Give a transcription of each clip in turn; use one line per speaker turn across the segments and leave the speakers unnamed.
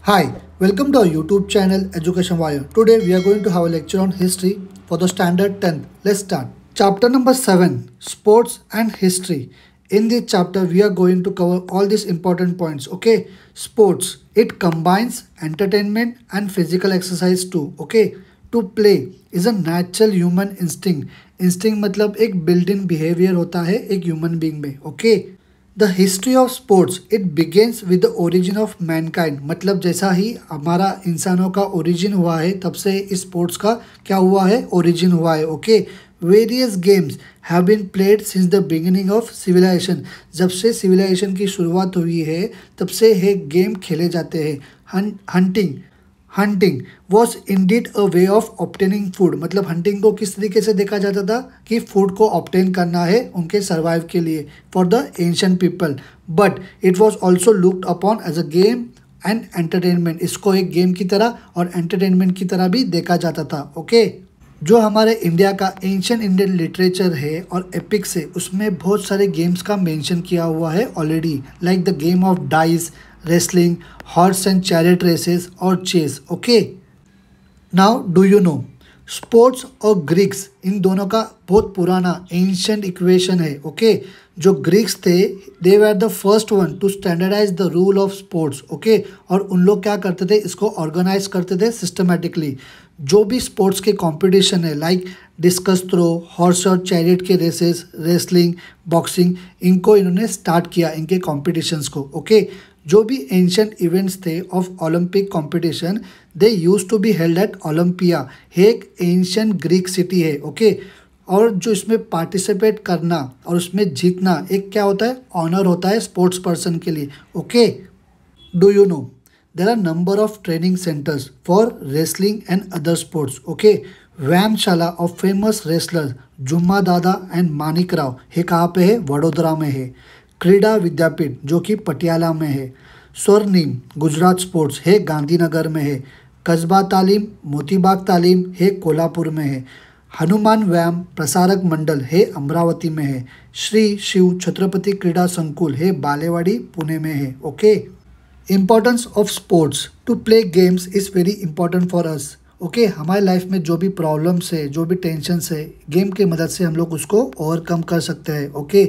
Hi, welcome to our YouTube channel Education Wire. Today we are going to have a lecture on history for the standard 10th. Let's start. Chapter number 7, Sports and History. In this chapter we are going to cover all these important points. Okay, sports, it combines entertainment and physical exercise too. Okay, to play is a natural human instinct. Instinct मतलब एक built in behavior होता है एक human being में. Okay, the history of sports it begins with the origin of Mankind मतलब जैसा ही हमारा इंसानों का ओरिजिन हुआ है तब से इस स्पोर्ट्स का क्या हुआ है ओरिजिन हुआ है okay various games have been played since the beginning of civilisation जब से सिविलाइजेशन की शुरुआत हुई है तब से ये गेम खेले जाते हैं hunting hunting was indeed a way of obtaining food मतलब हंटिंग को किस तरीके से देखा जाता था कि फूड को ऑप्टेन करना है उनके सर्वाइव के लिए for the ancient people but it was also looked upon as a game and entertainment इसको एक गेम की तरह और एंटरटेनमेंट की तरह भी देखा जाता था ओके जो हमारे इंडिया का एंशियंट इंडियन लिटरेचर है और एपिक्स है उसमें बहुत सारे गेम्स का मेंशन किया हुआ है already like the game of dice wrestling horse and chariot races और chess okay now do you know sports और ग्रीक्स इन दोनों का बहुत पुराना एंशियंट इक्वेशन है ओके जो ग्रीक्स थे they were the first one to standardise the rule of sports okay और उन लोग क्या करते थे इसको ऑर्गेनाइज करते थे सिस्टमेटिकली जो भी स्पोर्ट्स के कंपटीशन है लाइक डिस्कस थ्रो हॉर्स और चैरियट के रेसेस रेसलिंग बॉक्सिंग इनको इन्होंने स्टार्ट किया इनके कॉम्पिटिशन्स को ओके जो भी एंशियंट इवेंट्स थे of Olympic competition they use to be held at Olympia एक एंशियंट ग्रीक सिटी है ओके और जो इसमें पार्टिसिपेट करना और उसमें जीतना एक क्या होता है ऑनर होता है स्पोर्ट्स पर्सन के लिए okay do you know there are number of training centres for wrestling and other sports okay व्यायामशाला of famous wrestlers Jumma Dada and Manik Rao ये कहाँ पे है वडोदरा में है क्रीडा विद्यापीठ जो कि पटियाला में है स्वर्णिम गुजरात स्पोर्ट्स है गांधीनगर में है कस्बा तालीम मोतीबाग तालीम है कोल्हापुर में है हनुमान व्यायाम प्रसारक मंडल है अमरावती में है श्री शिव छत्रपति क्रीडा संकुल है बालेवाड़ी पुणे में है okay importance of sports to play games is very important for us okay हमारे लाइफ में जो भी प्रॉब्लम्स है जो भी टेंशन्स है गेम की मदद से हम लोग उसको ओवरकम कर सकते हैं ओके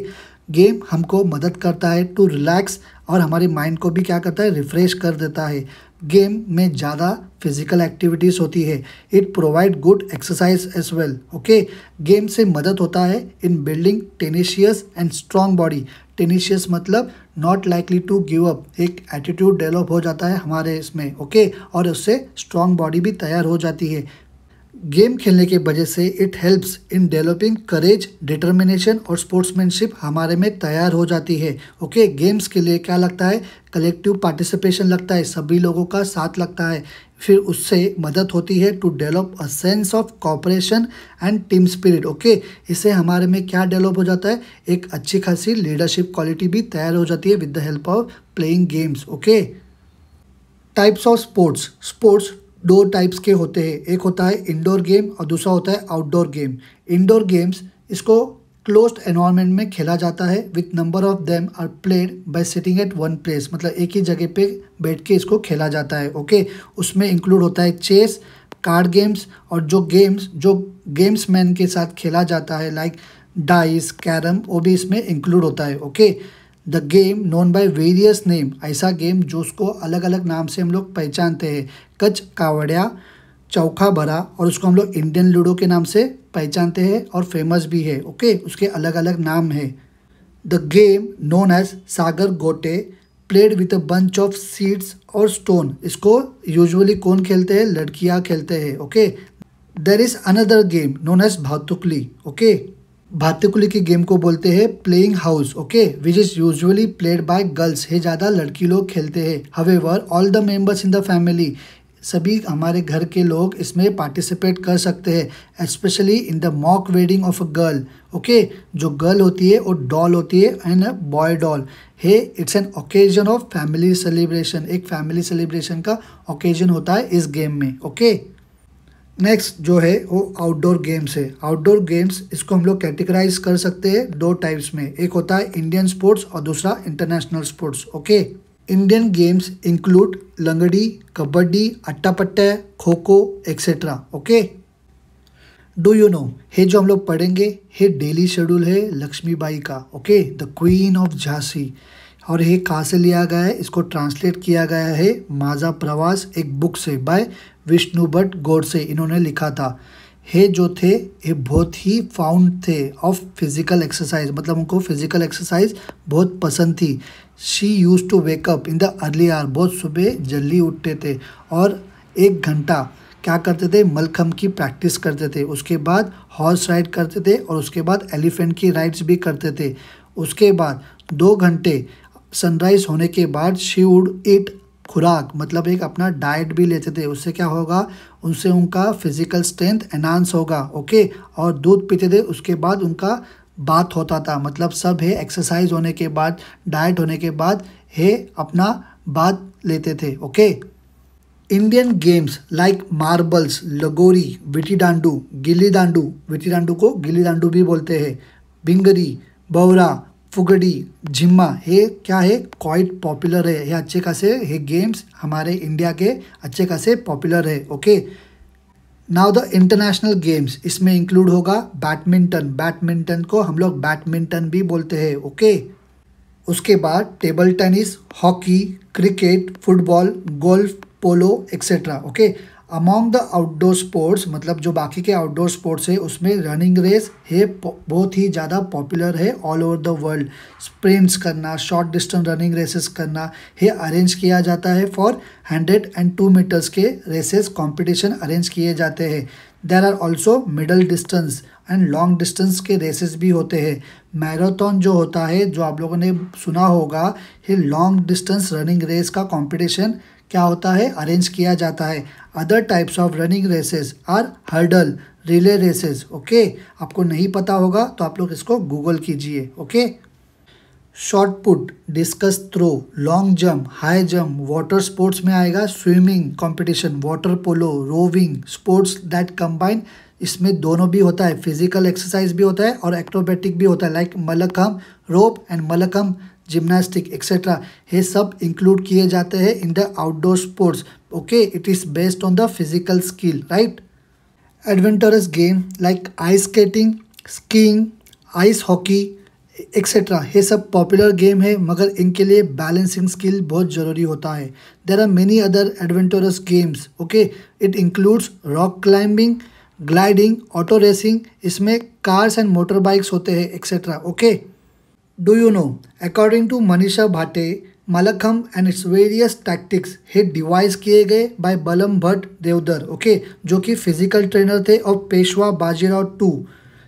गेम हमको मदद करता है टू रिलैक्स और हमारे माइंड को भी क्या करता है रिफ्रेश कर देता है गेम में ज़्यादा फिजिकल एक्टिविटीज़ होती है it provide good exercise as well okay game से मदद होता है in building tenacious and strong body tenacious मतलब not likely to give up एक एटीट्यूड डेवलप हो जाता है हमारे इसमें ओके और उससे स्ट्रॉन्ग बॉडी भी तैयार हो जाती है गेम खेलने के वजह से it helps in developing courage determination और स्पोर्ट्समैनशिप हमारे में तैयार हो जाती है ओके गेम्स के लिए क्या लगता है कलेक्टिव पार्टिसिपेशन लगता है सभी लोगों का साथ लगता है फिर उससे मदद होती है to develop a sense of cooperation and team spirit okay इससे हमारे में क्या डेवलप हो जाता है एक अच्छी खासी लीडरशिप क्वालिटी भी तैयार हो जाती है with the help of playing games okay types of sports sports दो टाइप्स के होते हैं एक होता है इंडोर गेम और दूसरा होता है आउटडोर गेम इंडोर गेम्स इसको क्लोज्ड एनवायरनमेंट में खेला जाता है with number of them are played by sitting at one place मतलब एक ही जगह पे बैठ के इसको खेला जाता है ओके उसमें इंक्लूड होता है चेस कार्ड गेम्स और जो गेम्स मैन के साथ खेला जाता है लाइक डाइस कैरम वो भी इसमें इंक्लूड होता है okay the game known by various name ऐसा गेम जो उसको अलग अलग नाम से हम लोग पहचानते हैं कच कावड़िया चौखा भरा और उसको हम लोग इंडियन लूडो के नाम से पहचानते हैं और फेमस भी है ओके उसके अलग अलग नाम है the game known as Sagar Gote played with a bunch of seeds और स्टोन इसको यूजुअली कौन खेलते हैं लड़कियां खेलते हैं okay there is another game known as Bhatukli okay Bhatukli की गेम को बोलते हैं playing house okay which is usually played by girls है ज़्यादा लड़की लोग खेलते हैं however all the members in the family सभी हमारे घर के लोग इसमें पार्टिसिपेट कर सकते हैं specially in the mock wedding of a girl okay जो गर्ल होती है और डॉल होती है एंड अ बॉय डॉल है it's an occasion of family celebration एक फैमिली सेलिब्रेशन का ओकेजन होता है इस गेम में ओके नेक्स्ट जो है वो आउटडोर गेम्स है आउटडोर गेम्स इसको हम लोग कैटेगराइज कर सकते हैं दो टाइप्स में एक होता है इंडियन स्पोर्ट्स और दूसरा international sports okay Indian games include लंगड़ी, kabaddi, अट्टापट्टा, kho kho etcetera. Okay, do you no, ये जो हम लोग पढ़ेंगे ये डेली शेड्यूल है लक्ष्मीबाई का। Okay, the queen of Jhansi. और ये कहाँ से लिया गया है, इसको ट्रांसलेट किया गया है माझा प्रवास एक बुक से बाय विष्णु भट्ट गोडसे, इन्होंने लिखा था। ये जो थे ये बहुत ही फाउंड थे ऑफ फिजिकल एक्सरसाइज, मतलब उनको फिजिकल एक्सरसाइज बहुत पसंद थी। She use to wake up in the early hour, बहुत सुबह जल्दी उठते थे और 1 घंटा क्या करते थे, मलखम्ब की प्रैक्टिस करते थे। उसके बाद हॉर्स राइड करते थे और उसके बाद एलिफेंट की राइड्स भी करते थे। उसके बाद 2 घंटे सनराइज होने के बाद शी वुड ईट खुराक, मतलब एक अपना डाइट भी लेते थे। उससे क्या होगा, उनसे उनका फिजिकल स्ट्रेंथ एनहांस होगा। ओके, और दूध पीते थे। उसके बाद उनका बात होता था, मतलब सब है एक्सरसाइज होने के बाद, डाइट होने के बाद है अपना बात लेते थे। Okay, Indian games like marbles, लगोरी, विटी डांडू, गिल्ली डांडू, विटी डांडू को गिल्ली डांडू भी बोलते हैं, बिंगरी, बौरा, फुगड़ी, झिम्मा, ये क्या है, क्वाइट पॉपुलर है। ये अच्छे खासे ये गेम्स हमारे इंडिया के अच्छे खासे पॉपुलर है। Okay, now the international games, इसमें इंक्लूड होगा बैडमिंटन, बैडमिंटन को हम लोग बैडमिंटन भी बोलते हैं। ओके, उसके बाद table tennis, hockey, cricket, football, golf, polo etcetera. Okay, among the outdoor sports, मतलब जो बाकी के आउटडोर स्पोर्ट्स है उसमें रनिंग रेस है बहुत ही ज़्यादा पॉपुलर है all over the world. Sprints करना, शॉर्ट डिस्टेंस रनिंग रेसेस करना ये अरेंज किया जाता है। फॉर 100 and 2 मीटर्स के रेसेस कॉम्पिटिशन अरेंज किए जाते हैं। There are also middle distance and long distance के रेसेस भी होते हैं। मैराथन जो होता है, जो आप लोगों ने सुना होगा, ये लॉन्ग डिस्टेंस रनिंग रेस का कॉम्पिटिशन क्या होता है, अरेंज किया जाता है। Other types of running races are hurdle, relay races. Okay, आपको नहीं पता होगा तो आप लोग इसको गूगल कीजिए। Okay, short put, discus throw, long jump, high jump, water sports में आएगा swimming competition, water polo, rowing, sports that combine, इसमें दोनों भी होता है, फिजिकल एक्सरसाइज भी होता है और एक्रोबेटिक भी होता है, like mallakhamb rope and mallakhamb gymnastic etcetera. ये सब इंक्लूड किए जाते हैं in the outdoor sports. Okay, it is based on the physical skill, right. Adventurous game like ice skating, skiing, ice hockey etcetera, ये सब पॉपुलर गेम है, मगर इनके लिए बैलेंसिंग स्किल बहुत ज़रूरी होता है। There are many other adventurous games. Okay, it includes rock climbing, gliding, auto racing, इसमें कार्स एंड मोटर बाइक्स होते हैं etcetera. Okay, do you know, according to Manisha Bhate, Mallakhamb and its various tactics हे devise किए गए बाय बलम Bhatt Deodhar. Okay, जो कि physical trainer थे और Peshwa Bajirao too.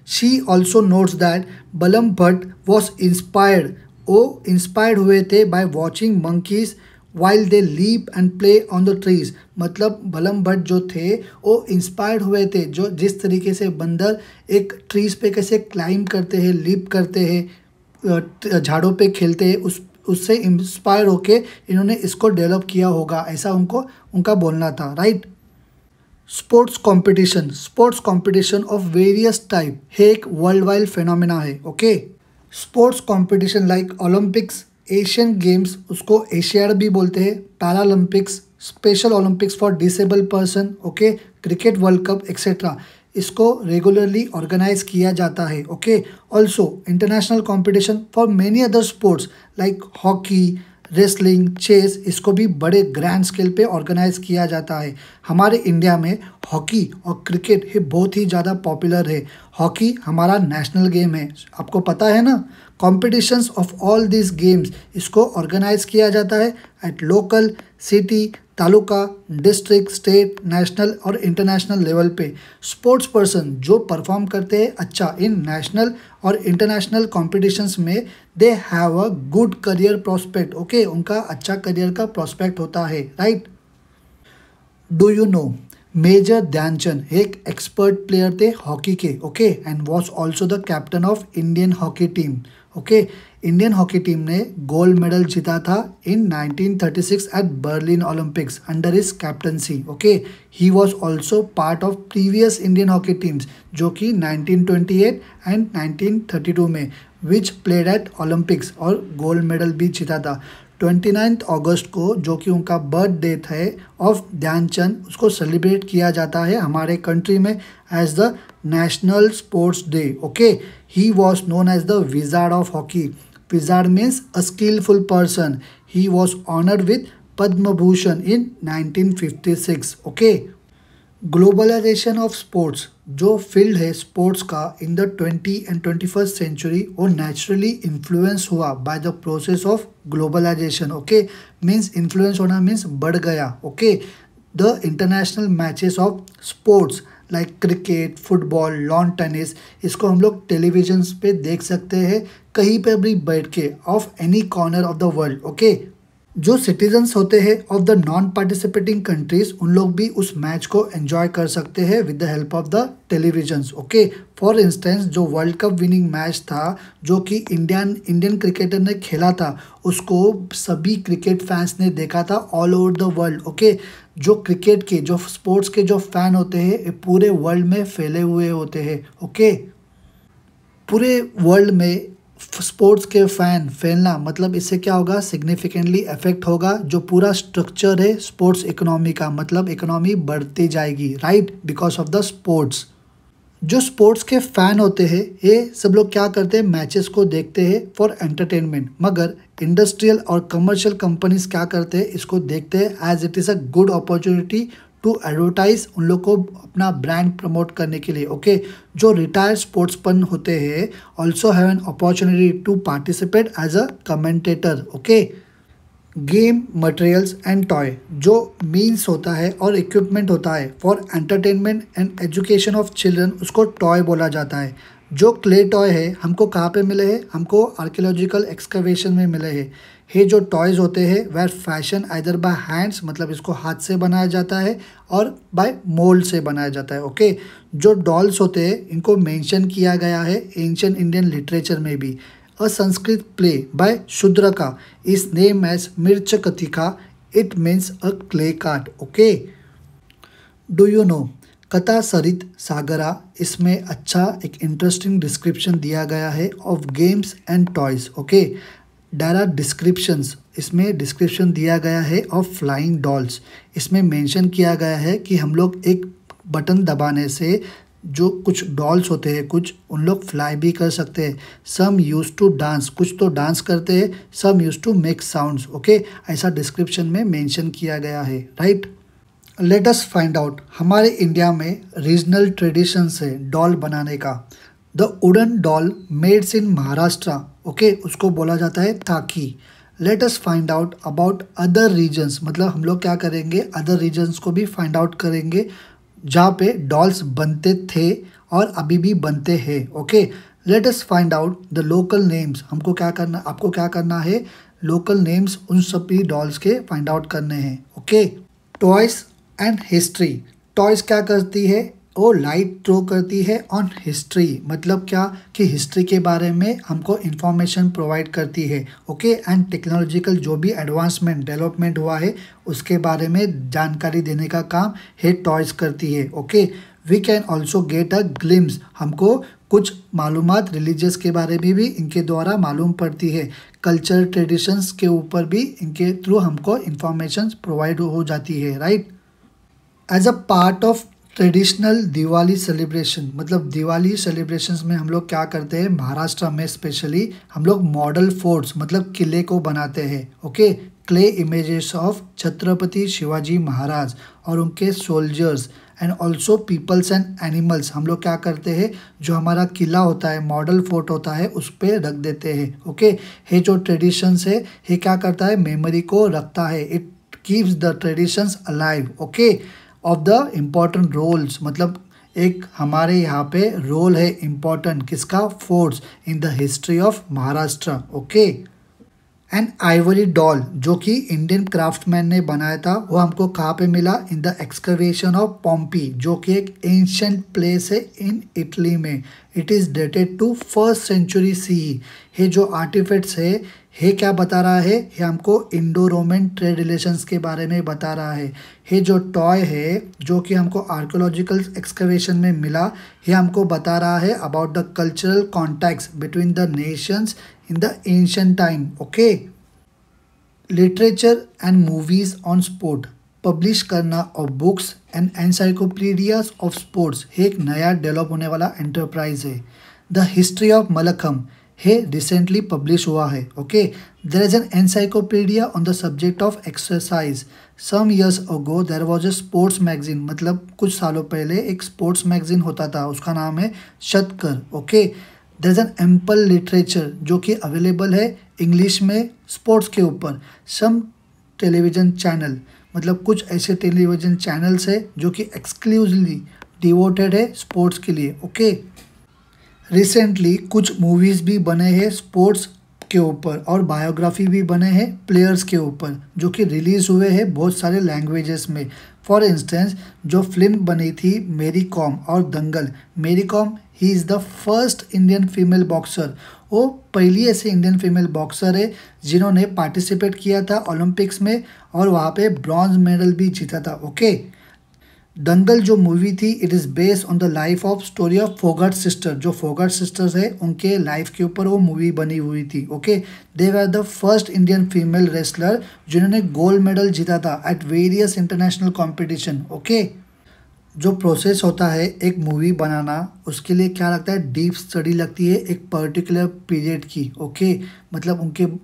She also notes that Balam Bhatt was inspired, वो इंस्पायर्ड हुए थे by watching monkeys while they leap and play on the trees, मतलब बलम भट्ट जो थे वो इंस्पायर्ड हुए थे, जो जिस तरीके से बंदर एक ट्रीज पे कैसे क्लाइंब करते हैं, लीप करते हैं, झाड़ों पे खेलते हैं, उससे इंस्पायर होके इन्होंने इसको डेवलप किया होगा, ऐसा उनका बोलना था, right. Sports competition of various type है एक वर्ल्ड वाइड फेनोमेना है। Okay, sports competition like Olympics, Asian Games, उसको एशियाड भी बोलते हैं, Paralympics, special Olympics for disable person, okay, cricket World Cup etcetera, इसको रेगुलरली ऑर्गेनाइज किया जाता है। Okay, also international competition for many other sports like hockey, wrestling, chess, इसको भी बड़े ग्रैंड स्केल पे ऑर्गेनाइज किया जाता है। हमारे इंडिया में हॉकी और क्रिकेट ये बहुत ही ज़्यादा पॉपुलर है। हॉकी हमारा नेशनल गेम है, आपको पता है ना। Competitions of all this games इसको ऑर्गेनाइज किया जाता है at local, city, taluka, district, state, national और इंटरनेशनल लेवल पे। स्पोर्ट्स पर्सन जो परफॉर्म करते हैं अच्छा इन नेशनल और इंटरनेशनल कॉम्पिटिशन्स में, they have a good career prospect. Okay, उनका अच्छा करियर का प्रोस्पेक्ट होता है, right. Do you know, Major Dhyanchand एक एक्सपर्ट प्लेयर थे हॉकी के। Okay, and was also the captain of Indian hockey team. Okay, Indian hockey team ने gold medal जीता था in 1936 at Berlin Olympics under his captaincy. Okay, he was also part of previous Indian hockey teams जो कि 1928 and 1932 में which played at Olympics और gold medal भी जीता था। 29 अगस्त को, जो कि उनका बर्थ डेट है ऑफ ध्यानचंद, उसको सेलिब्रेट किया जाता है हमारे कंट्री में as the national sports day. Okay, he was known as the wizard of hockey. Wizard means a skilful person. He was honoured with Padma Bhushan in 1956। ओके, ग्लोबलाइजेशन ऑफ स्पोर्ट्स, जो field है sports का in the 20 and 21st century, वो naturally influence हुआ by the process of globalisation. Okay, means influence होना means बढ़ गया। Okay, the international matches of sports like cricket, football, lawn tennis, इसको हम लोग टेलीविजन पे देख सकते हैं कहीं पर भी बैठ के, of any corner of the world. Okay, जो सिटीजन्स होते हैं of the non participating countries, उन लोग भी उस मैच को एंजॉय कर सकते हैं with the help of the televisions. Okay, for instance जो वर्ल्ड कप विनिंग मैच था जो कि इंडियन क्रिकेटर ने खेला था, उसको सभी क्रिकेट फैंस ने देखा था all over the world. Okay, जो क्रिकेट के, जो स्पोर्ट्स के जो फैन होते हैं, ये पूरे वर्ल्ड में फैले हुए होते हैं। ओके, पूरे वर्ल्ड में स्पोर्ट्स के फैन फैलना, मतलब इससे क्या होगा, सिग्निफिकेंटली इफेक्ट होगा जो पूरा स्ट्रक्चर है स्पोर्ट्स इकोनॉमी का, मतलब इकोनॉमी बढ़ती जाएगी, right, because of the sports. जो स्पोर्ट्स के फैन होते हैं ये सब लोग क्या करते हैं, मैचेस को देखते हैं फॉर एंटरटेनमेंट, मगर इंडस्ट्रियल और कमर्शियल कंपनीज क्या करते हैं, इसको देखते हैं as it is a good opportunity to advertise, उन लोग को अपना ब्रांड प्रमोट करने के लिए। ओके, जो रिटायर्ड स्पोर्ट्समैन होते हैं also have an opportunity to participate as a commentator. Okay, game materials and toy, जो मीन्स होता है और इक्विपमेंट होता है for entertainment and education of children, उसको टॉय बोला जाता है। जो क्ले टॉय है हमको कहाँ पे मिले हैं, हमको आर्कियोलॉजिकल एक्सकवेशन में मिले हैं। ये जो टॉयज़ होते हैं were fashion either by hands, मतलब इसको हाथ से बनाया जाता है, और बाय मोल्ड से बनाया जाता है। ओके, जो डॉल्स होते हैं इनको मेंशन किया गया है एंशिएंट इंडियन लिटरेचर में भी। A Sanskrit play by Shudraka is name as Mrichchhakatika, it means a clay cart. Okay, do you know Katha Sarit सागरा, इसमें अच्छा एक इंटरेस्टिंग डिस्क्रिप्शन दिया गया है of games and toys. Okay, there are descriptions, इसमें डिस्क्रिप्शन दिया गया है ऑफ फ्लाइंग डॉल्स। इसमें मेंशन किया गया है कि हम लोग एक बटन दबाने से जो कुछ डॉल्स होते हैं कुछ, उन लोग फ्लाई भी कर सकते हैं। सम यूज टू डांस, कुछ तो डांस करते हैं, some use to make sounds. Okay, ऐसा डिस्क्रिप्शन में मेंशन किया गया है, right. Let us find out, हमारे इंडिया में रीजनल ट्रेडिशंस है डॉल बनाने का। The wooden doll made in Maharashtra, okay, उसको बोला जाता है ताकी। Let us find out about other regions, मतलब हम लोग क्या करेंगे, अदर रीजन्स को भी फाइंड आउट करेंगे जहाँ पे डॉल्स बनते थे और अभी भी बनते हैं। Okay, late us find out the local names, हमको क्या करना, आपको क्या करना है, लोकल नेम्स उन सभी डॉल्स के फाइंड आउट करने हैं। Okay, toys and history, toys क्या करती है, वो लाइट थ्रो करती है ऑन हिस्ट्री, मतलब क्या कि हिस्ट्री के बारे में हमको इन्फॉर्मेशन प्रोवाइड करती है। ओके, एंड टेक्नोलॉजिकल जो भी एडवांसमेंट डेवलपमेंट हुआ है उसके बारे में जानकारी देने का काम है टॉयज करती है। Okay, we can also get a glimpse, हमको कुछ मालूमात रिलीजियस के बारे में भी इनके द्वारा मालूम पड़ती है। कल्चर ट्रेडिशंस के ऊपर भी इनके थ्रू हमको इन्फॉर्मेशन प्रोवाइड हो जाती है, right. As a part of traditional Diwali celebration, मतलब दिवाली सेलिब्रेशंस में हम लोग क्या करते हैं, महाराष्ट्र में स्पेशली हम लोग मॉडल फोर्ट्स, मतलब किले को बनाते हैं। Okay, clay images of Chhatrapati Shivaji Maharaj और उनके soldiers and also peoples and animals, हम लोग क्या करते हैं, जो हमारा किला होता है, मॉडल फोर्ट होता है, उस पर रख देते हैं। ओके, ये जो ट्रेडिशंस है ये क्या करता है, मेमोरी को रखता है, it keeps the traditions alive. Okay, of the important roles, मतलब एक हमारे यहाँ पे रोल है इम्पॉर्टेंट किसका, forts in the history of Maharashtra. Okay, and ivory doll जो कि इंडियन क्राफ्टमैन ने बनाया था, वो हमको कहाँ पे मिला, in the excavation of Pompeii, जो कि एक एंशिएंट प्लेस है इन इटली में। It is dated to 1st century CE। ये जो आर्टिफैक्ट्स है ये क्या बता रहा है, ये हमको इंडो रोमन ट्रेड रिलेशंस के बारे में बता रहा है। ये जो टॉय है जो कि हमको आर्कियोलॉजिकल एक्सकवेशन में मिला, ये हमको बता रहा है about the cultural contacts between the nations in the ancient time. Okay, literature and movies on sport publish करना और books and encyclopedias of sports हे एक नया डेवलप होने वाला एंटरप्राइज है। द हिस्ट्री ऑफ मलखम है रिसेंटली पब्लिश हुआ है। Okay, there is an encyclopaedia on the subject of exercise. Some years ago there was a sports magazine, मतलब कुछ सालों पहले एक स्पोर्ट्स मैगजीन होता था, उसका नाम है शतकर। Okay, there is an ample literature जो कि अवेलेबल है इंग्लिश में स्पोर्ट्स के ऊपर। सम टेलीविजन चैनल, मतलब कुछ ऐसे टेलीविजन चैनल्स है जो कि एक्सक्लूसिवली डिवोटेड है स्पोर्ट्स के लिए। ओके, रिसेंटली कुछ मूवीज़ भी बने हैं स्पोर्ट्स के ऊपर और बायोग्राफी भी बने हैं प्लेयर्स के ऊपर, जो कि रिलीज़ हुए हैं बहुत सारे लैंग्वेजेस में। फॉर इंस्टेंस जो फिल्म बनी थी मेरी कॉम और दंगल, मेरी com he is the first Indian female boxer. वो पहली ऐसे इंडियन फीमेल बॉक्सर है जिन्होंने पार्टिसिपेट किया था ओलंपिक्स में और वहाँ पे ब्रॉन्ज मेडल भी जीता था। ओके, दंगल जो मूवी थी it is based on the life of story of Phogat sister. जो फोगाट सिस्टर्स है उनके लाइफ के ऊपर वो मूवी बनी हुई थी। Okay, they were the first Indian female wrestler जिन्होंने गोल्ड मेडल जीता था at various international competition. Okay, जो प्रोसेस होता है एक मूवी बनाना, उसके लिए क्या लगता है, डीप स्टडी लगती है एक पर्टिकुलर पीरियड की। ओके, मतलब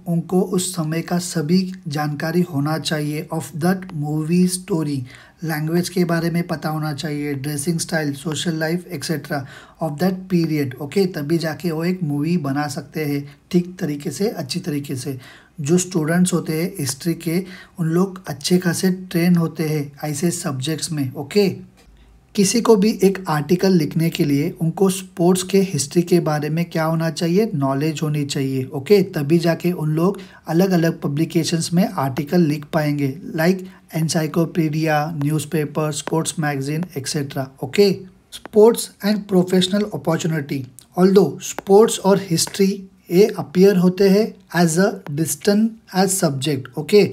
उनको उस समय का सभी जानकारी होना चाहिए of that movie story. Language के बारे में पता होना चाहिए, dressing style, social life etcetera of that period. Okay, तभी जाके वो एक मूवी बना सकते हैं ठीक तरीके से, अच्छी तरीके से। जो स्टूडेंट्स होते हैं हिस्ट्री के, उन लोग अच्छे खासे ट्रेन होते हैं ऐसे सब्जेक्ट्स में। ओके, किसी को भी एक आर्टिकल लिखने के लिए उनको स्पोर्ट्स के हिस्ट्री के बारे में क्या होना चाहिए, नॉलेज होनी चाहिए। ओके, तभी जाके उन लोग अलग अलग पब्लिकेशंस में आर्टिकल लिख पाएंगे, like encyclopedia, newspaper, sports magazine etcetera. Okay, sports and professional opportunity. Although sports और हिस्ट्री ये अपीयर होते हैं as a distant age subject. Okay,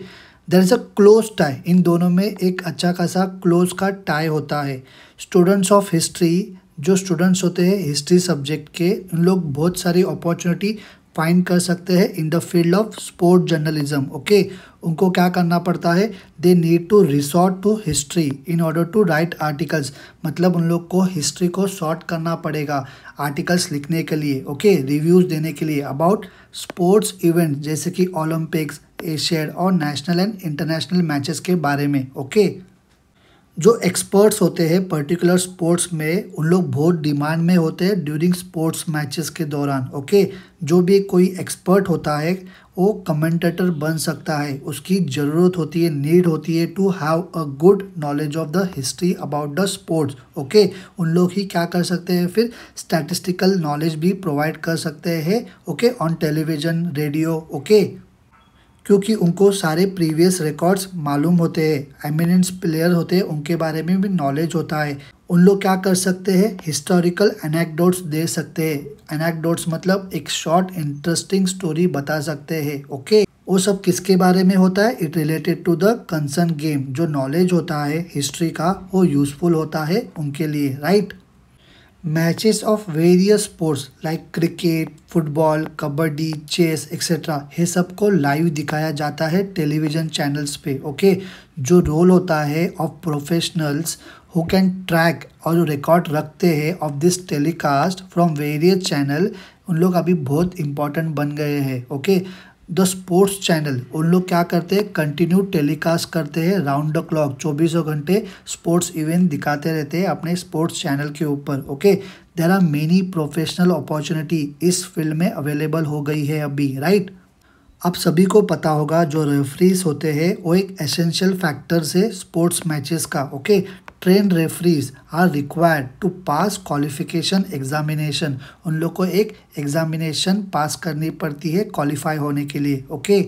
there is a close tie, इन दोनों में एक अच्छा खासा क्लोज का टाई होता है। स्टूडेंट्स ऑफ हिस्ट्री, जो स्टूडेंट्स होते हैं हिस्ट्री सब्जेक्ट के, उन लोग बहुत सारी अपॉर्चुनिटी फाइंड कर सकते हैं in the field of sport journalism. Okay, उनको क्या करना पड़ता है, they need to resort to history in order to write articles, मतलब उन लोग को हिस्ट्री को सॉर्ट करना पड़ेगा आर्टिकल्स लिखने के लिए। ओके, रिव्यूज़ देने के लिए अबाउट स्पोर्ट्स इवेंट जैसे कि ओलंपिक्स, एशियड और नेशनल एंड इंटरनेशनल मैचेस के बारे में। ओके, जो एक्सपर्ट्स होते हैं पर्टिकुलर स्पोर्ट्स में, उन लोग बहुत डिमांड में होते हैं ड्यूरिंग स्पोर्ट्स मैचेस के दौरान। ओके, जो भी कोई एक्सपर्ट होता है वो कमेंटेटर बन सकता है, उसकी ज़रूरत होती है, नीड होती है to have a good knowledge of the history about the sports. Okay, उन लोग ही क्या कर सकते हैं, फिर स्टैटिस्टिकल नॉलेज भी प्रोवाइड कर सकते हैं। Okay, on television, radio. Okay, क्योंकि उनको सारे प्रीवियस रिकॉर्ड्स मालूम होते हैं, एमिनेंस प्लेयर होते हैं, उनके बारे में भी नॉलेज होता है। उन लोग क्या कर सकते हैं, हिस्टोरिकल एनेक्डोट्स दे सकते हैं। एनेक्डोट्स मतलब एक शॉर्ट इंटरेस्टिंग स्टोरी बता सकते हैं। ओके, वो सब किसके बारे में होता है, it related to the concern game. जो नॉलेज होता है हिस्ट्री का वो यूजफुल होता है उनके लिए, right. Matches of various sports like cricket, football, kabaddi, chess etcetera, ये सबको लाइव दिखाया जाता है टेलीविज़न चैनल्स पे। ओके, जो रोल होता है of professionals who can track और रिकॉर्ड रखते हैं of this telecast from various channel, उन लोग अभी बहुत इंपॉर्टेंट बन गए हैं। ओके, द स्पोर्ट्स चैनल, उन लोग क्या करते हैं, कंटिन्यू टेलीकास्ट करते हैं राउंड द क्लॉक, 24 घंटे स्पोर्ट्स इवेंट दिखाते रहते हैं अपने स्पोर्ट्स चैनल के ऊपर। Okay, there are many professional opportunity इस फील्ड में अवेलेबल हो गई है अभी, राइट। अब सभी को पता होगा जो रेफरीज होते हैं वो एक एसेंशियल फैक्टर्स है स्पोर्ट्स मैचेस का। Okay, trained referees are required to pass qualification examination, उन लोग को एक एग्जामिनेशन पास करनी पड़ती है क्वालिफाई होने के लिए। ओके,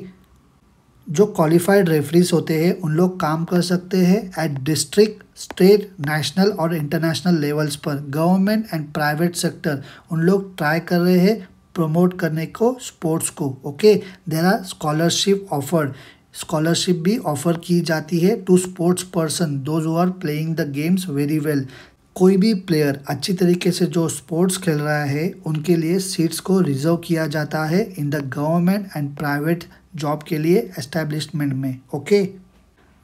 जो क्वालिफाइड रेफरीज होते हैं उन लोग काम कर सकते हैं एट डिस्ट्रिक्ट, स्टेट, नेशनल और इंटरनेशनल लेवल्स पर। गवर्नमेंट एंड प्राइवेट सेक्टर उन लोग ट्राई कर रहे हैं प्रमोट करने को स्पोर्ट्स को। Okay, there are scholarship offered, scholarship भी ऑफर की जाती है to sports person those who are playing the games very well. कोई भी प्लेयर अच्छी तरीके से जो स्पोर्ट्स खेल रहा है उनके लिए सीट्स को रिजर्व किया जाता है in the government and private job के लिए एस्टेब्लिशमेंट में। Okay,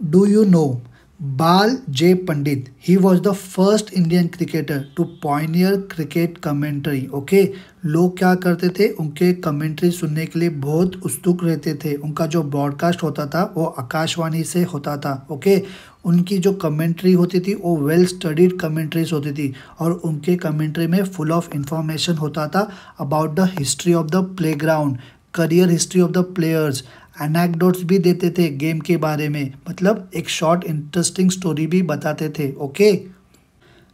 do you know Bal J Pandit, he was the first Indian cricketer to pioneer cricket commentary. Okay, लोग क्या करते थे, उनके कमेंट्री सुनने के लिए बहुत उत्सुक रहते थे। उनका जो ब्रॉडकास्ट होता था वो आकाशवाणी से होता था। ओके, उनकी जो कमेंट्री होती थी वो वेल स्टडीड कमेंट्रीज होती थी और उनके कमेंट्री में फुल ऑफ इंफॉर्मेशन होता था about the history of the playground, career history of the players, anecdotes भी देते थे गेम के बारे में, मतलब एक शॉर्ट इंटरेस्टिंग स्टोरी भी बताते थे। ओके,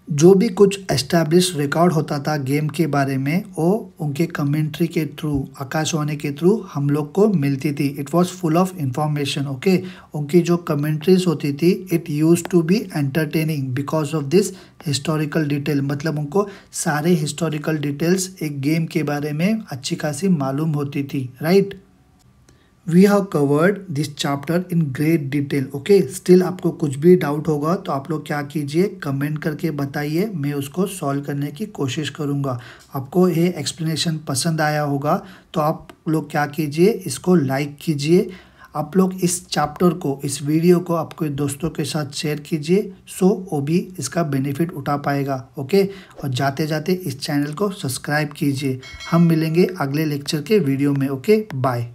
जो भी कुछ एस्टैब्लिश रिकॉर्ड होता था गेम के बारे में वो उनके कमेंट्री के थ्रू, आकाशवाणी के थ्रू हम लोग को मिलती थी। It was full of information. Okay, उनकी जो कमेंट्रीज होती थी it used to be entertaining because of this historical detail, मतलब उनको सारे हिस्टोरिकल डिटेल्स एक गेम के बारे में अच्छी खासी मालूम होती थी। Right, we have covered this chapter in great detail. Okay, still आपको कुछ भी डाउट होगा तो आप लोग क्या कीजिए, कमेंट करके बताइए, मैं उसको सॉल्व करने की कोशिश करूँगा। आपको ये एक्सप्लेनेशन पसंद आया होगा तो आप लोग क्या कीजिए, इसको लाइक कीजिए। आप लोग इस चैप्टर को, इस वीडियो को आपके दोस्तों के साथ शेयर कीजिए सो वो भी इसका बेनिफिट उठा पाएगा। ओके, और जाते जाते इस चैनल को सब्सक्राइब कीजिए। हम मिलेंगे अगले लेक्चर के वीडियो में। Okay, bye.